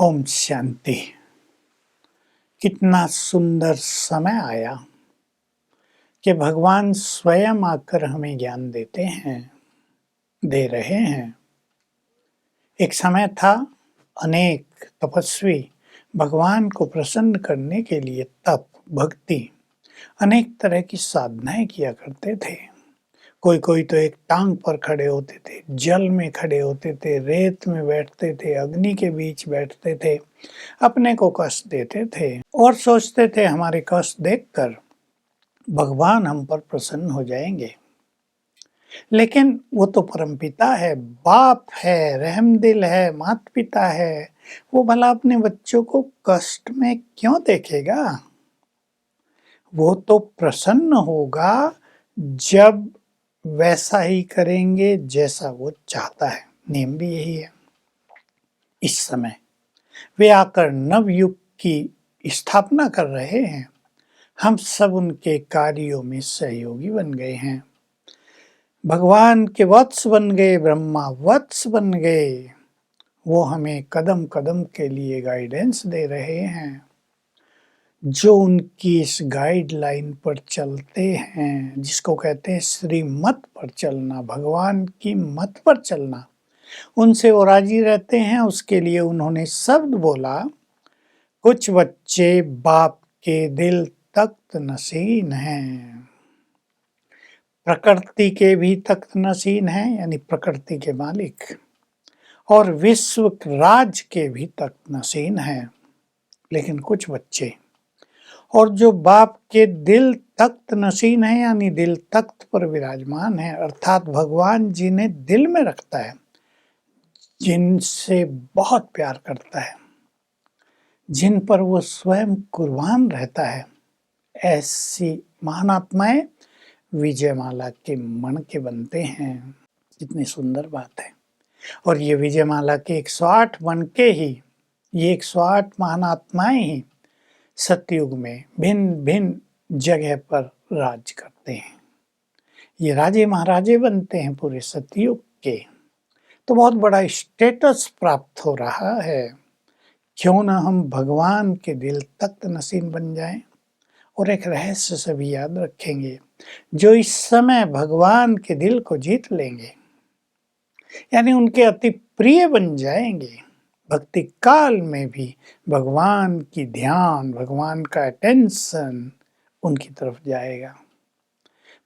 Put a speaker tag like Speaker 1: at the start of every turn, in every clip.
Speaker 1: ओम शांति। कितना सुंदर समय आया कि भगवान स्वयं आकर हमें ज्ञान देते हैं, दे रहे हैं। एक समय था, अनेक तपस्वी भगवान को प्रसन्न करने के लिए तप, भक्ति, अनेक तरह की साधनाएं किया करते थे। कोई कोई तो एक टांग पर खड़े होते थे, जल में खड़े होते थे, रेत में बैठते थे, अग्नि के बीच बैठते थे, अपने को कष्ट देते थे और सोचते थे हमारे कष्ट देखकर भगवान हम पर प्रसन्न हो जाएंगे। लेकिन वो तो परमपिता है, बाप है, रहमदिल है, माता पिता है, वो भला अपने बच्चों को कष्ट में क्यों देखेगा? वो तो प्रसन्न होगा जब वैसा ही करेंगे जैसा वो चाहता है। नियम भी यही है। इस समय वे आकर नवयुग की स्थापना कर रहे हैं। हम सब उनके कार्यों में सहयोगी बन गए हैं। भगवान के वत्स बन गए, ब्रह्मा वत्स बन गए। वो हमें कदम कदम के लिए गाइडेंस दे रहे हैं। जो उनकी इस गाइडलाइन पर चलते हैं, जिसको कहते हैं श्रीमत पर चलना, भगवान की मत पर चलना, उनसे वो राजी रहते हैं। उसके लिए उन्होंने शब्द बोला, कुछ बच्चे बाप के दिल तख्त नशीन हैं। प्रकृति के भी तख्त नशीन हैं, यानी प्रकृति के मालिक, और विश्व राज के भी तख्त नशीन हैं। लेकिन कुछ बच्चे, और जो बाप के दिल तख्त नशीन है, यानी दिल तख्त पर विराजमान है, अर्थात भगवान जिन्हें दिल में रखता है, जिनसे बहुत प्यार करता है, जिन पर वो स्वयं कुर्बान रहता है, ऐसी महान आत्माएं विजयमाला के मन के बनते हैं। कितनी सुंदर बात है। और ये विजयमाला के 108 मन के ही, ये 108 महान आत्माएं ही सतयुग में भिन्न भिन्न जगह पर राज करते हैं। ये राजे महाराजे बनते हैं पूरे सतयुग के। तो बहुत बड़ा स्टेटस प्राप्त हो रहा है। क्यों ना हम भगवान के दिल तख्त नशीन बन जाएं। और एक रहस्य सभी याद रखेंगे, जो इस समय भगवान के दिल को जीत लेंगे, यानी उनके अति प्रिय बन जाएंगे, भक्ति काल में भी भगवान की ध्यान, भगवान का अटेंशन उनकी तरफ जाएगा।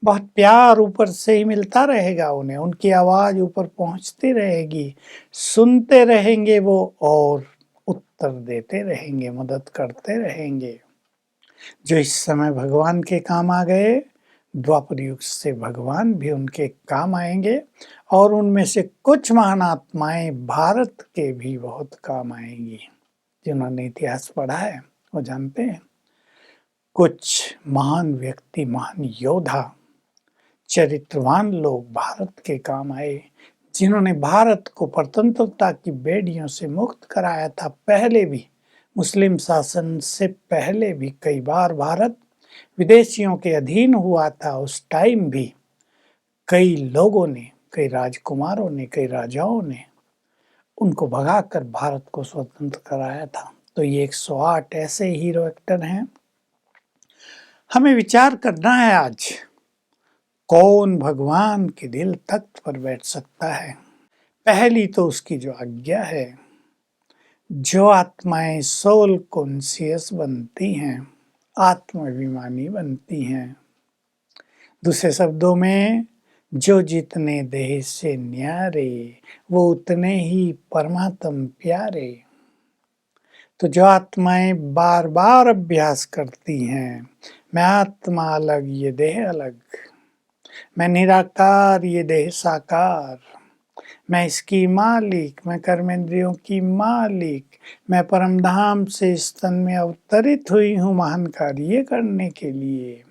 Speaker 1: बहुत प्यार ऊपर से ही मिलता रहेगा उन्हें, उनकी आवाज ऊपर पहुंचती रहेगी, सुनते रहेंगे वो और उत्तर देते रहेंगे, मदद करते रहेंगे। जो इस समय भगवान के काम आ गए, द्वापर युग से भगवान भी उनके काम आएंगे। और उनमें से कुछ महान आत्माएं भारत के भी बहुत काम आएंगी। जिन्होंने इतिहास पढ़ा है वो जानते हैं, कुछ महान व्यक्ति, महान योद्धा, चरित्रवान लोग भारत के काम आए, जिन्होंने भारत को स्वतंत्रता की बेड़ियों से मुक्त कराया था। पहले भी, मुस्लिम शासन से पहले भी कई बार भारत विदेशियों के अधीन हुआ था। उस टाइम भी कई लोगों ने, कई राजकुमारों ने, कई राजाओं ने उनको भगाकर भारत को स्वतंत्र कराया था। तो ये 108 ऐसे हीरो एक्टर हैं। हमें विचार करना है आज, कौन भगवान के दिल तख्त पर बैठ सकता है। पहली तो उसकी जो आज्ञा है, जो आत्माएं सोल कॉन्शियस बनती हैं, आत्माभिमानी बनती हैं, दूसरे शब्दों में, जो जितने देह से न्यारे वो उतने ही परमात्म प्यारे। तो जो आत्माएं बार बार अभ्यास करती हैं, मैं आत्मा अलग, ये देह अलग, मैं निराकार, ये देह साकार, मैं इसकी मालिक, मैं कर्मेंद्रियों की मालिक, मैं परमधाम से इस तन में अवतरित हुई हूँ महान कार्य करने के लिए।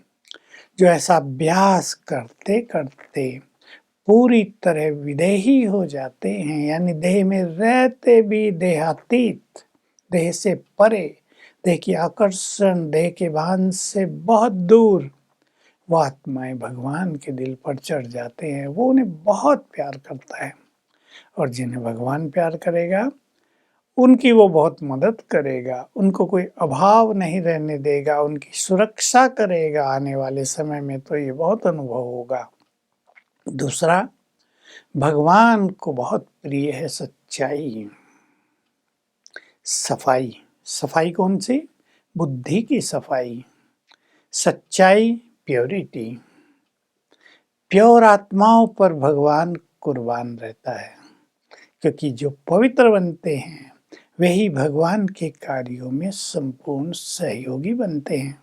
Speaker 1: जो ऐसा अभ्यास करते करते पूरी तरह विदेही हो जाते हैं, यानी देह में रहते भी देहातीत, देह से परे, देह की आकर्षण, देह के भान से बहुत दूर, वो आत्माएं भगवान के दिल पर चढ़ जाते हैं। वो उन्हें बहुत प्यार करता है। और जिन्हें भगवान प्यार करेगा, उनकी वो बहुत मदद करेगा, उनको कोई अभाव नहीं रहने देगा, उनकी सुरक्षा करेगा आने वाले समय में, तो ये बहुत अनुभव होगा। दूसरा, भगवान को बहुत प्रिय है सच्चाई, सफाई। सफाई कौन सी? बुद्धि की सफाई, सच्चाई, प्योरिटी। प्योर आत्माओं पर भगवान कुर्बान रहता है, क्योंकि जो पवित्र बनते हैं वही भगवान के कार्यों में संपूर्ण सहयोगी बनते हैं।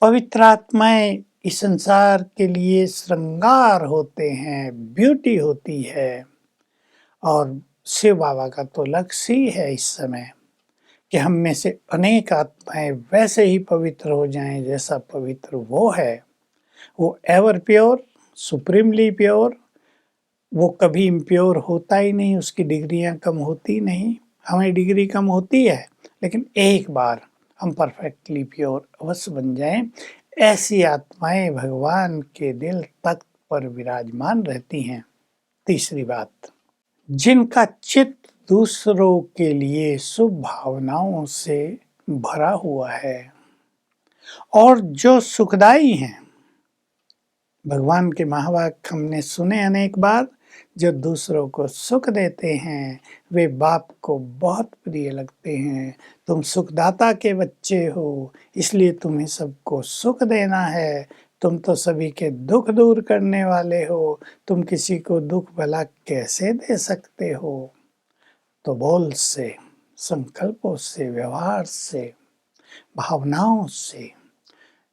Speaker 1: पवित्र आत्माएं इस संसार के लिए श्रृंगार होते हैं, ब्यूटी होती है। और शिव बाबा का तो लक्ष्य ही है इस समय कि हम में से अनेक आत्माएं वैसे ही पवित्र हो जाएं जैसा पवित्र वो है। वो एवर प्योर, सुप्रीमली प्योर, वो कभी इम्प्योर होता ही नहीं, उसकी डिग्रियां कम होती नहीं। हमें डिग्री कम होती है, लेकिन एक बार हम परफेक्टली प्योर अवश्य बन जाएं। ऐसी आत्माएं भगवान के दिल तख्त पर विराजमान रहती हैं। तीसरी बात, जिनका चित्त दूसरों के लिए शुभ भावनाओं से भरा हुआ है और जो सुखदाई हैं। भगवान के महावाक्य हमने सुने अनेक बार, जो दूसरों को सुख देते हैं वे बाप को बहुत प्रिय लगते हैं। तुम सुखदाता के बच्चे हो, इसलिए तुम्हें सबको सुख देना है। तुम तो सभी के दुख दूर करने वाले हो, तुम किसी को दुख भला कैसे दे सकते हो? तो बोल से, संकल्पों से, व्यवहार से, भावनाओं से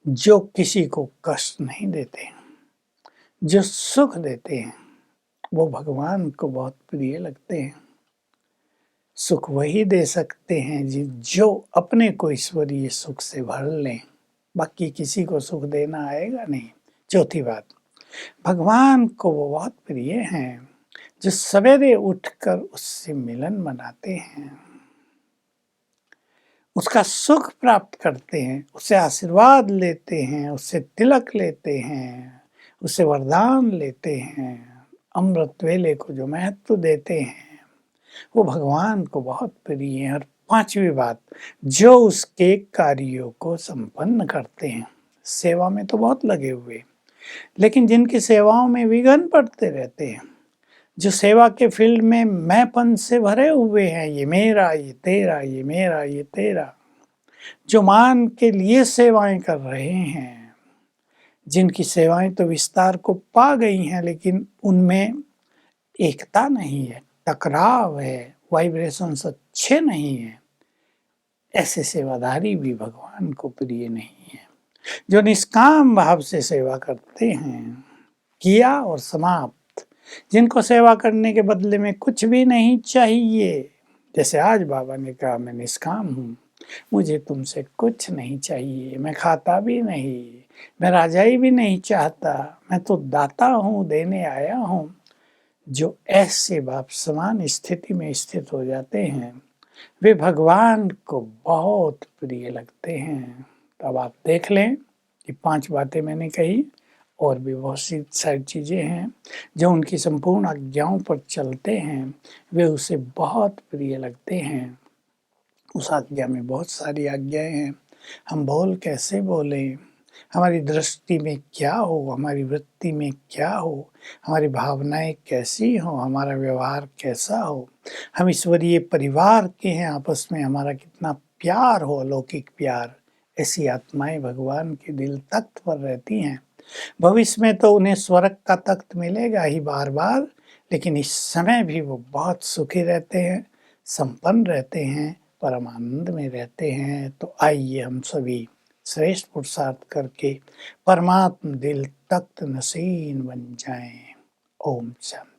Speaker 1: जो किसी को कष्ट नहीं देते, जो सुख देते हैं, वो भगवान को बहुत प्रिय लगते हैं। सुख वही दे सकते हैं जो अपने को ईश्वरीय सुख से भर लें, बाकी किसी को सुख देना आएगा नहीं। चौथी बात, भगवान को वो बहुत प्रिय हैं जो सवेरे उठकर उससे मिलन मनाते हैं, उसका सुख प्राप्त करते हैं, उससे आशीर्वाद लेते हैं, उससे तिलक लेते हैं, उससे वरदान लेते हैं, अमृत वेले को जो महत्व देते हैं, वो भगवान को बहुत प्रिय है। और पांचवी बात, जो उसके कार्यों को संपन्न करते हैं। सेवा में तो बहुत लगे हुए, लेकिन जिनकी सेवाओं में विघ्न पड़ते रहते हैं, जो सेवा के फील्ड में मैंपन से भरे हुए हैं, ये मेरा, ये तेरा, ये मेरा, ये तेरा, जो मान के लिए सेवाएं कर रहे हैं, जिनकी सेवाएं तो विस्तार को पा गई हैं, लेकिन उनमें एकता नहीं है, टकराव है, वाइब्रेशंस अच्छे नहीं है, ऐसे सेवादारी भी भगवान को प्रिय नहीं है। जो निष्काम भाव से सेवा करते हैं, किया और समाप्त, जिनको सेवा करने के बदले में कुछ भी नहीं चाहिए, जैसे आज बाबा ने कहा, मैं निष्काम हूँ, मुझे तुमसे कुछ नहीं चाहिए, मैं खाता भी नहीं, मैं राजाई भी नहीं चाहता, मैं तो दाता हूँ, देने आया हूँ। जो ऐसे बाप समान स्थिति में स्थित हो जाते हैं, वे भगवान को बहुत प्रिय लगते हैं। तो अब आप देख लें कि 5 बातें मैंने कही, और भी बहुत सी सारी चीज़ें हैं। जो उनकी संपूर्ण आज्ञाओं पर चलते हैं वे उसे बहुत प्रिय लगते हैं। उस आज्ञा में बहुत सारी आज्ञाएं हैं, हम बोल कैसे बोलें, हमारी दृष्टि में क्या हो, हमारी वृत्ति में क्या हो, हमारी भावनाएं कैसी हो, हमारा व्यवहार कैसा हो, हम ईश्वरीय परिवार के हैं, आपस में हमारा कितना प्यार हो, अलौकिक प्यार। ऐसी आत्माएं भगवान के दिल तख्त पर रहती हैं। भविष्य में तो उन्हें स्वर्ग का तख्त मिलेगा ही बार बार, लेकिन इस समय भी वो बहुत सुखी रहते हैं, संपन्न रहते हैं, परम आनंद में रहते हैं। तो आइए हम सभी श्रेष्ठ पुरुषार्थ करके परमात्म दिल तख्त नसीन बन जाएं। ओम शांति।